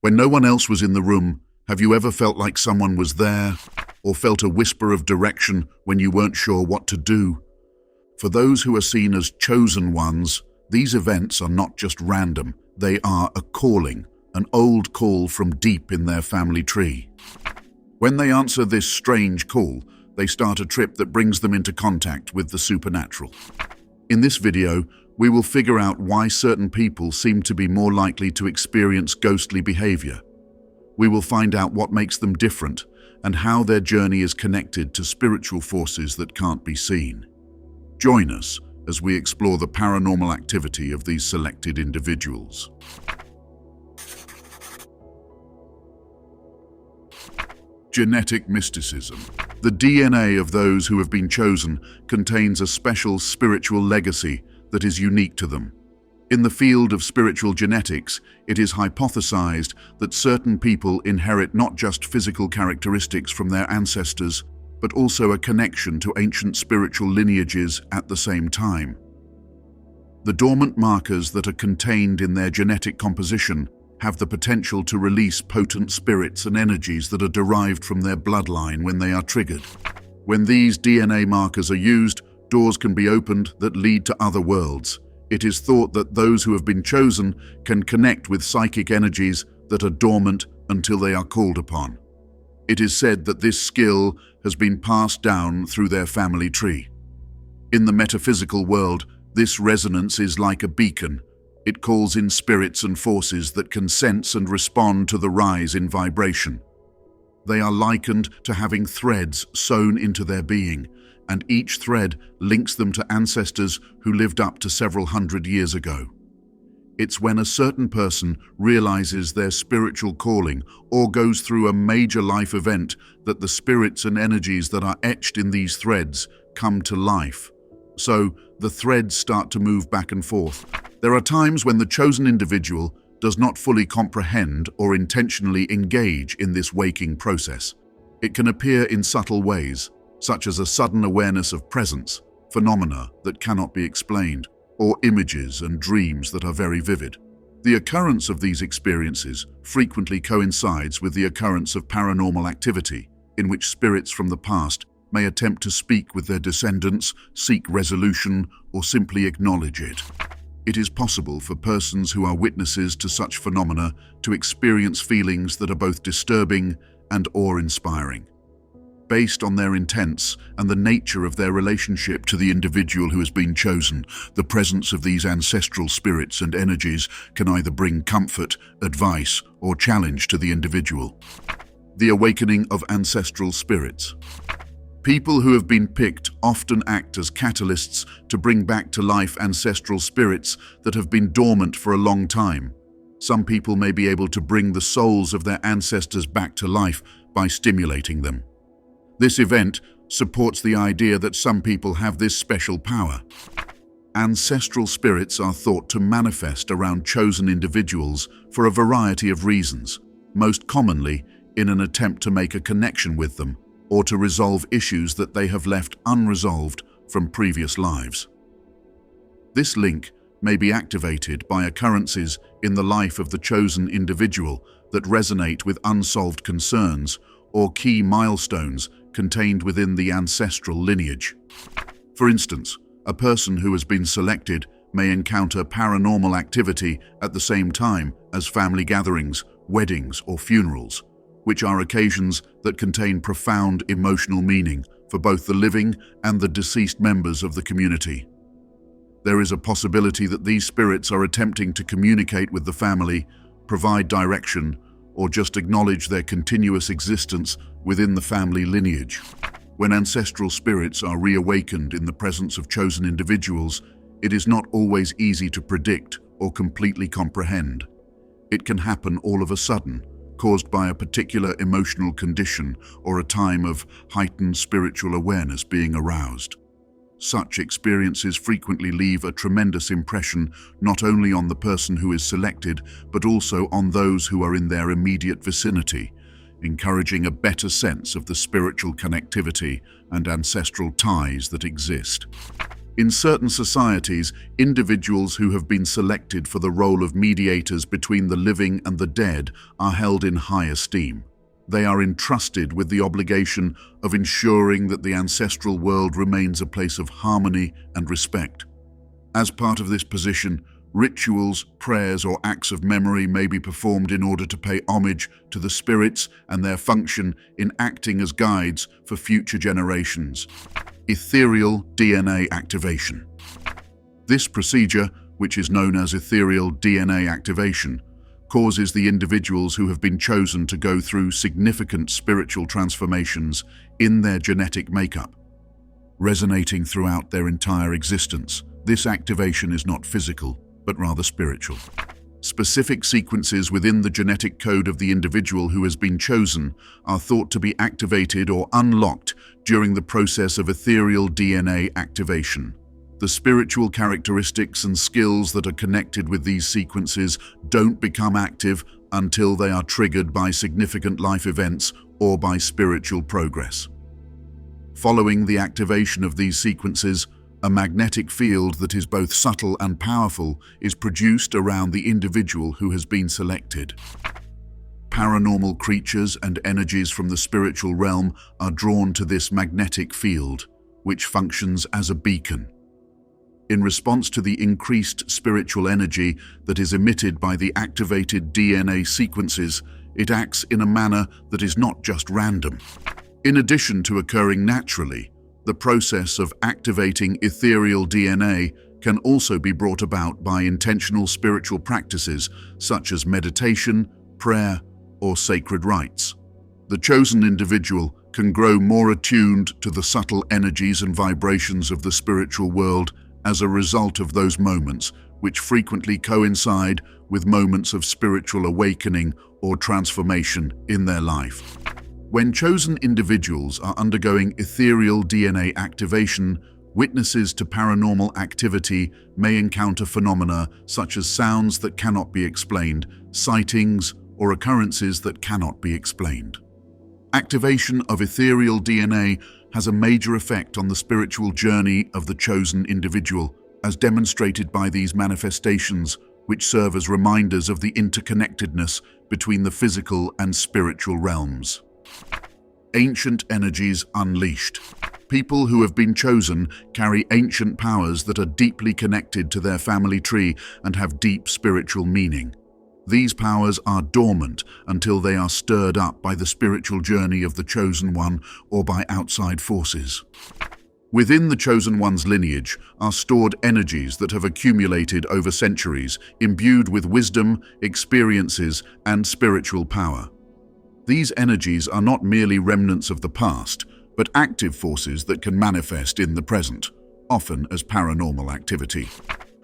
When no one else was in the room, have you ever felt like someone was there, or felt a whisper of direction when you weren't sure what to do? For those who are seen as chosen ones, these events are not just random, they are a calling, an old call from deep in their family tree. When they answer this strange call, they start a trip that brings them into contact with the supernatural. In this video, we will figure out why certain people seem to be more likely to experience ghostly behavior. We will find out what makes them different and how their journey is connected to spiritual forces that can't be seen. Join us as we explore the paranormal activity of these selected individuals. Genetic mysticism. The DNA of those who have been chosen contains a special spiritual legacy that is unique to them. In the field of spiritual genetics, it is hypothesized that certain people inherit not just physical characteristics from their ancestors, but also a connection to ancient spiritual lineages at the same time. The dormant markers that are contained in their genetic composition have the potential to release potent spirits and energies that are derived from their bloodline when they are triggered. When these DNA markers are used, doors can be opened that lead to other worlds. It is thought that those who have been chosen can connect with psychic energies that are dormant until they are called upon. It is said that this skill has been passed down through their family tree. In the metaphysical world, this resonance is like a beacon. It calls in spirits and forces that can sense and respond to the rise in vibration. They are likened to having threads sewn into their being, and each thread links them to ancestors who lived up to several hundred years ago. It's when a certain person realizes their spiritual calling or goes through a major life event that the spirits and energies that are etched in these threads come to life. So the threads start to move back and forth. There are times when the chosen individual does not fully comprehend or intentionally engage in this waking process. It can appear in subtle ways, such as a sudden awareness of presence, phenomena that cannot be explained, or images and dreams that are very vivid. The occurrence of these experiences frequently coincides with the occurrence of paranormal activity, in which spirits from the past may attempt to speak with their descendants, seek resolution, or simply acknowledge it. It is possible for persons who are witnesses to such phenomena to experience feelings that are both disturbing and awe-inspiring. Based on their intents and the nature of their relationship to the individual who has been chosen, the presence of these ancestral spirits and energies can either bring comfort, advice, or challenge to the individual. The awakening of ancestral spirits. People who have been picked often act as catalysts to bring back to life ancestral spirits that have been dormant for a long time. Some people may be able to bring the souls of their ancestors back to life by stimulating them. This event supports the idea that some people have this special power. Ancestral spirits are thought to manifest around chosen individuals for a variety of reasons, most commonly in an attempt to make a connection with them or to resolve issues that they have left unresolved from previous lives. This link may be activated by occurrences in the life of the chosen individual that resonate with unsolved concerns or key milestones contained within the ancestral lineage. For instance, a person who has been selected may encounter paranormal activity at the same time as family gatherings, weddings, or funerals, which are occasions that contain profound emotional meaning for both the living and the deceased members of the community. There is a possibility that these spirits are attempting to communicate with the family, provide direction, or just acknowledge their continuous existence within the family lineage. When ancestral spirits are reawakened in the presence of chosen individuals, it is not always easy to predict or completely comprehend. It can happen all of a sudden, caused by a particular emotional condition or a time of heightened spiritual awareness being aroused. Such experiences frequently leave a tremendous impression not only on the person who is selected, but also on those who are in their immediate vicinity, encouraging a better sense of the spiritual connectivity and ancestral ties that exist. In certain societies, individuals who have been selected for the role of mediators between the living and the dead are held in high esteem. They are entrusted with the obligation of ensuring that the ancestral world remains a place of harmony and respect. As part of this position, rituals, prayers, or acts of memory may be performed in order to pay homage to the spirits and their function in acting as guides for future generations. Ethereal DNA Activation. This procedure, which is known as Ethereal DNA Activation, causes the individuals who have been chosen to go through significant spiritual transformations in their genetic makeup. Resonating throughout their entire existence, this activation is not physical, but rather spiritual. Specific sequences within the genetic code of the individual who has been chosen are thought to be activated or unlocked during the process of ethereal DNA activation. The spiritual characteristics and skills that are connected with these sequences don't become active until they are triggered by significant life events or by spiritual progress. Following the activation of these sequences, a magnetic field that is both subtle and powerful is produced around the individual who has been selected. Paranormal creatures and energies from the spiritual realm are drawn to this magnetic field, which functions as a beacon. In response to the increased spiritual energy that is emitted by the activated DNA sequences, it acts in a manner that is not just random. In addition to occurring naturally, the process of activating ethereal DNA can also be brought about by intentional spiritual practices such as meditation, prayer, or sacred rites. The chosen individual can grow more attuned to the subtle energies and vibrations of the spiritual world as a result of those moments, which frequently coincide with moments of spiritual awakening or transformation in their life. When chosen individuals are undergoing ethereal DNA activation, witnesses to paranormal activity may encounter phenomena such as sounds that cannot be explained, sightings, or occurrences that cannot be explained. Activation of ethereal DNA has a major effect on the spiritual journey of the chosen individual, as demonstrated by these manifestations, which serve as reminders of the interconnectedness between the physical and spiritual realms. Ancient energies unleashed. People who have been chosen carry ancient powers that are deeply connected to their family tree and have deep spiritual meaning. These powers are dormant until they are stirred up by the spiritual journey of the chosen one or by outside forces. Within the chosen one's lineage are stored energies that have accumulated over centuries, imbued with wisdom, experiences, and spiritual power. These energies are not merely remnants of the past, but active forces that can manifest in the present, often as paranormal activity.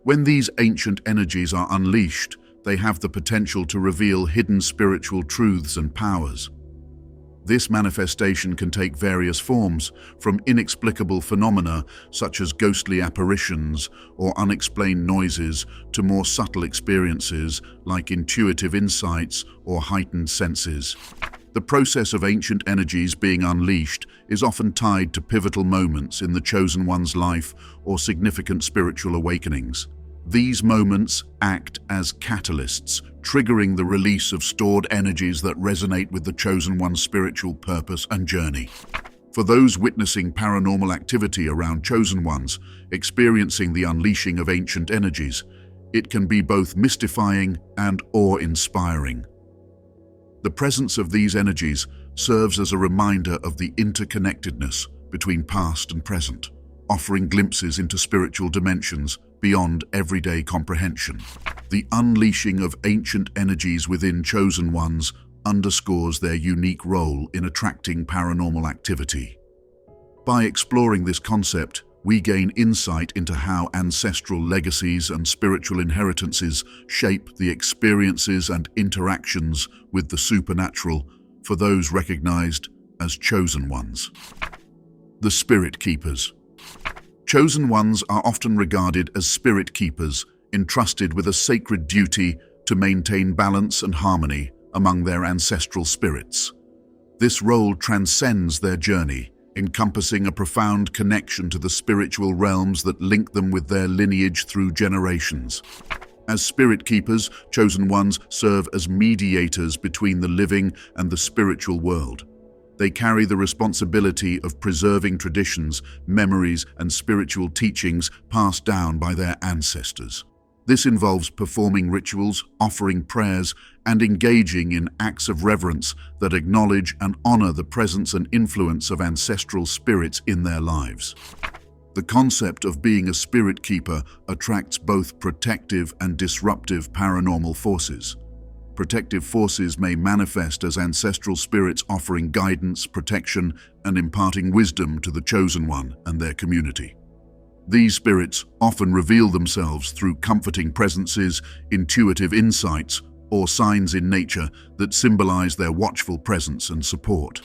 When these ancient energies are unleashed, they have the potential to reveal hidden spiritual truths and powers. This manifestation can take various forms, from inexplicable phenomena such as ghostly apparitions or unexplained noises to more subtle experiences like intuitive insights or heightened senses. The process of ancient energies being unleashed is often tied to pivotal moments in the chosen one's life or significant spiritual awakenings. These moments act as catalysts, triggering the release of stored energies that resonate with the chosen one's spiritual purpose and journey. For those witnessing paranormal activity around chosen ones, experiencing the unleashing of ancient energies, it can be both mystifying and awe-inspiring. The presence of these energies serves as a reminder of the interconnectedness between past and present, offering glimpses into spiritual dimensions beyond everyday comprehension. The unleashing of ancient energies within chosen ones underscores their unique role in attracting paranormal activity. By exploring this concept, we gain insight into how ancestral legacies and spiritual inheritances shape the experiences and interactions with the supernatural for those recognized as chosen ones. The Spirit Keepers. Chosen ones are often regarded as spirit keepers, entrusted with a sacred duty to maintain balance and harmony among their ancestral spirits. This role transcends their journey, encompassing a profound connection to the spiritual realms that link them with their lineage through generations. As spirit keepers, chosen ones serve as mediators between the living and the spiritual world. They carry the responsibility of preserving traditions, memories, and spiritual teachings passed down by their ancestors. This involves performing rituals, offering prayers, and engaging in acts of reverence that acknowledge and honor the presence and influence of ancestral spirits in their lives. The concept of being a spirit keeper attracts both protective and disruptive paranormal forces. Protective forces may manifest as ancestral spirits offering guidance, protection, and imparting wisdom to the chosen one and their community. These spirits often reveal themselves through comforting presences, intuitive insights, or signs in nature that symbolize their watchful presence and support.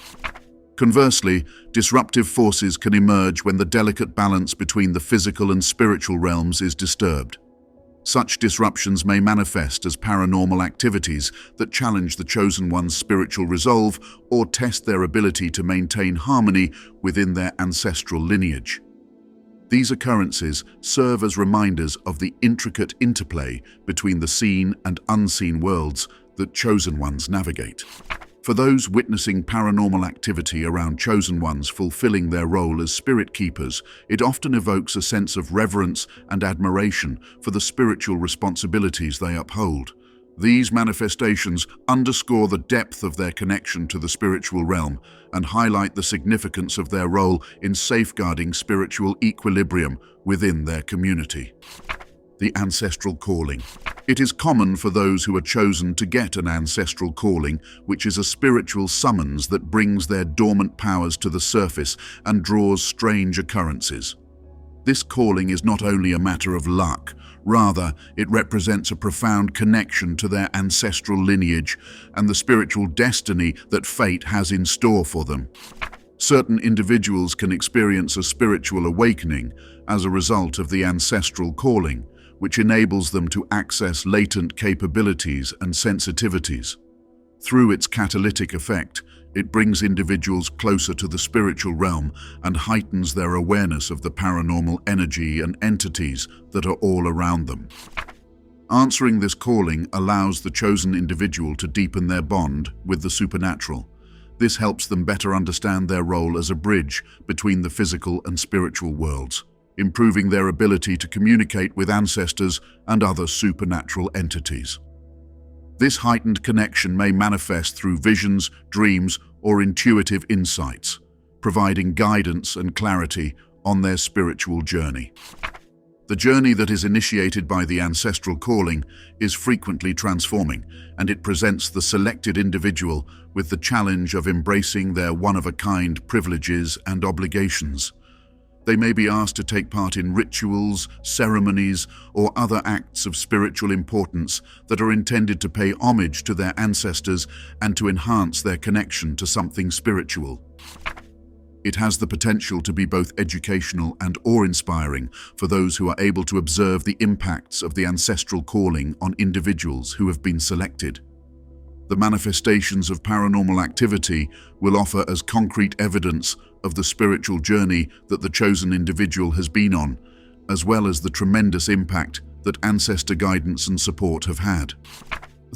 Conversely, disruptive forces can emerge when the delicate balance between the physical and spiritual realms is disturbed. Such disruptions may manifest as paranormal activities that challenge the chosen one's spiritual resolve or test their ability to maintain harmony within their ancestral lineage. These occurrences serve as reminders of the intricate interplay between the seen and unseen worlds that chosen ones navigate. For those witnessing paranormal activity around chosen ones fulfilling their role as spirit keepers, it often evokes a sense of reverence and admiration for the spiritual responsibilities they uphold. These manifestations underscore the depth of their connection to the spiritual realm and highlight the significance of their role in safeguarding spiritual equilibrium within their community. The ancestral calling. It is common for those who are chosen to get an ancestral calling, which is a spiritual summons that brings their dormant powers to the surface and draws strange occurrences. This calling is not only a matter of luck, rather, it represents a profound connection to their ancestral lineage and the spiritual destiny that fate has in store for them. Certain individuals can experience a spiritual awakening as a result of the ancestral calling, which enables them to access latent capabilities and sensitivities. Through its catalytic effect, it brings individuals closer to the spiritual realm and heightens their awareness of the paranormal energy and entities that are all around them. Answering this calling allows the chosen individual to deepen their bond with the supernatural. This helps them better understand their role as a bridge between the physical and spiritual worlds, improving their ability to communicate with ancestors and other supernatural entities. This heightened connection may manifest through visions, dreams, or intuitive insights, providing guidance and clarity on their spiritual journey. The journey that is initiated by the ancestral calling is frequently transforming, and it presents the selected individual with the challenge of embracing their one-of-a-kind privileges and obligations. They may be asked to take part in rituals, ceremonies, or other acts of spiritual importance that are intended to pay homage to their ancestors and to enhance their connection to something spiritual. It has the potential to be both educational and awe-inspiring for those who are able to observe the impacts of the ancestral calling on individuals who have been selected. The manifestations of paranormal activity will offer as concrete evidence of the spiritual journey that the chosen individual has been on, as well as the tremendous impact that ancestor guidance and support have had.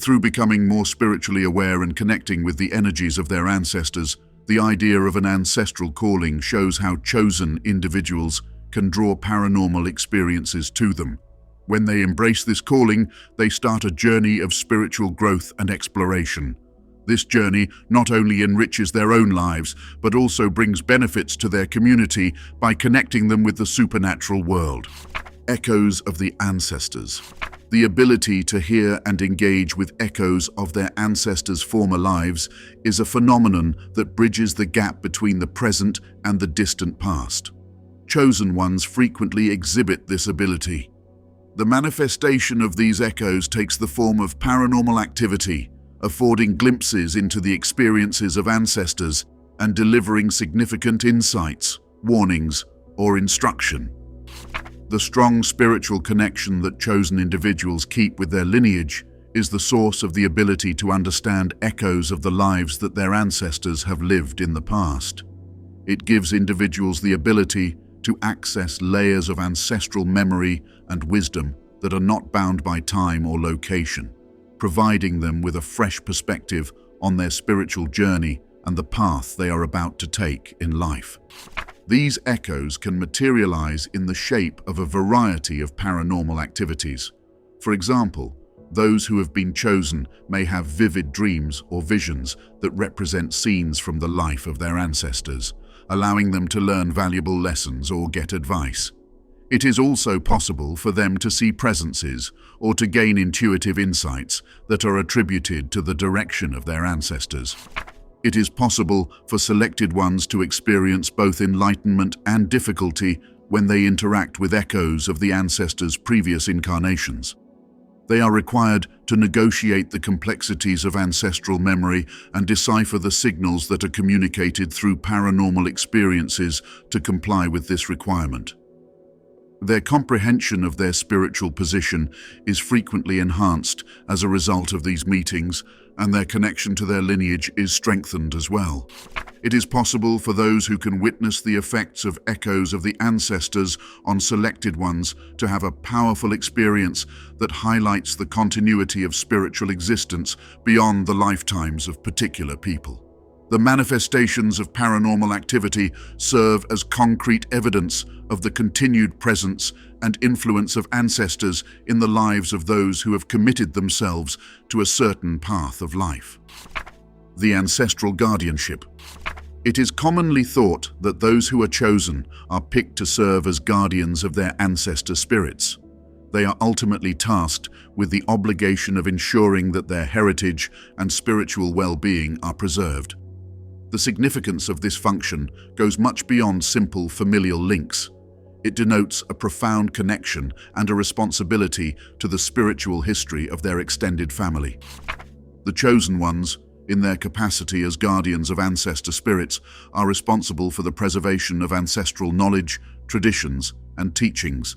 Through becoming more spiritually aware and connecting with the energies of their ancestors, the idea of an ancestral calling shows how chosen individuals can draw paranormal experiences to them. When they embrace this calling, they start a journey of spiritual growth and exploration. This journey not only enriches their own lives, but also brings benefits to their community by connecting them with the supernatural world. Echoes of the ancestors. The ability to hear and engage with echoes of their ancestors' former lives is a phenomenon that bridges the gap between the present and the distant past. Chosen ones frequently exhibit this ability. The manifestation of these echoes takes the form of paranormal activity, affording glimpses into the experiences of ancestors and delivering significant insights, warnings, or instruction. The strong spiritual connection that chosen individuals keep with their lineage is the source of the ability to understand echoes of the lives that their ancestors have lived in the past. It gives individuals the ability to access layers of ancestral memory and wisdom that are not bound by time or location, providing them with a fresh perspective on their spiritual journey and the path they are about to take in life. These echoes can materialize in the shape of a variety of paranormal activities. For example, those who have been chosen may have vivid dreams or visions that represent scenes from the life of their ancestors, allowing them to learn valuable lessons or get advice. It is also possible for them to see presences or to gain intuitive insights that are attributed to the direction of their ancestors. It is possible for selected ones to experience both enlightenment and difficulty when they interact with echoes of the ancestors' previous incarnations. They are required to negotiate the complexities of ancestral memory and decipher the signals that are communicated through paranormal experiences to comply with this requirement. Their comprehension of their spiritual position is frequently enhanced as a result of these meetings, and their connection to their lineage is strengthened as well. It is possible for those who can witness the effects of echoes of the ancestors on selected ones to have a powerful experience that highlights the continuity of spiritual existence beyond the lifetimes of particular people. The manifestations of paranormal activity serve as concrete evidence of the continued presence and influence of ancestors in the lives of those who have committed themselves to a certain path of life. The ancestral guardianship. It is commonly thought that those who are chosen are picked to serve as guardians of their ancestor spirits. They are ultimately tasked with the obligation of ensuring that their heritage and spiritual well-being are preserved. The significance of this function goes much beyond simple familial links. It denotes a profound connection and a responsibility to the spiritual history of their extended family. The chosen ones, in their capacity as guardians of ancestor spirits, are responsible for the preservation of ancestral knowledge, traditions, and teachings.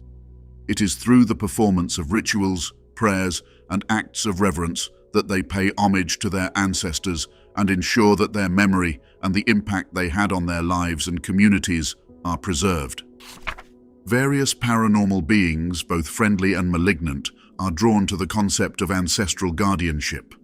It is through the performance of rituals, prayers, and acts of reverence that they pay homage to their ancestors and ensure that their memory and the impact they had on their lives and communities are preserved. Various paranormal beings, both friendly and malignant, are drawn to the concept of ancestral guardianship.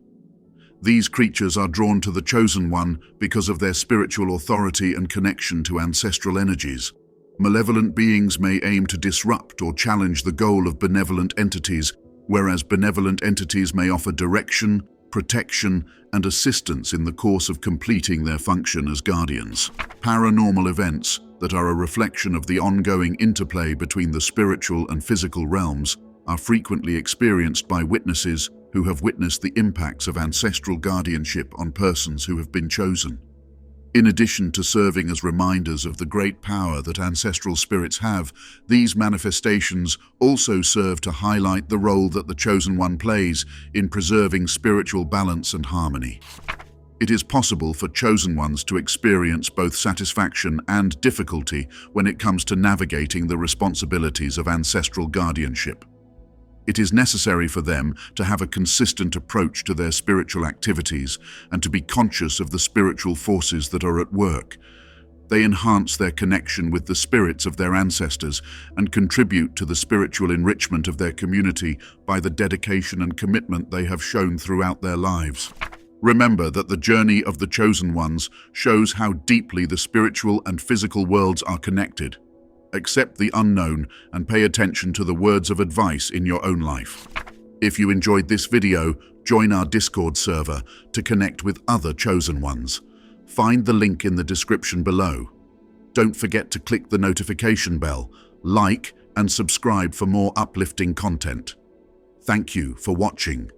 These creatures are drawn to the chosen one because of their spiritual authority and connection to ancestral energies. Malevolent beings may aim to disrupt or challenge the goal of benevolent entities, whereas benevolent entities may offer direction, protection, and assistance in the course of completing their function as guardians. Paranormal events that are a reflection of the ongoing interplay between the spiritual and physical realms are frequently experienced by witnesses who have witnessed the impacts of ancestral guardianship on persons who have been chosen. In addition to serving as reminders of the great power that ancestral spirits have, these manifestations also serve to highlight the role that the chosen one plays in preserving spiritual balance and harmony. It is possible for chosen ones to experience both satisfaction and difficulty when it comes to navigating the responsibilities of ancestral guardianship. It is necessary for them to have a consistent approach to their spiritual activities and to be conscious of the spiritual forces that are at work. They enhance their connection with the spirits of their ancestors and contribute to the spiritual enrichment of their community by the dedication and commitment they have shown throughout their lives. Remember that the journey of the chosen ones shows how deeply the spiritual and physical worlds are connected. Accept the unknown and pay attention to the words of advice in your own life. If you enjoyed this video, join our Discord server to connect with other chosen ones. Find the link in the description below. Don't forget to click the notification bell, like, and subscribe for more uplifting content. Thank you for watching.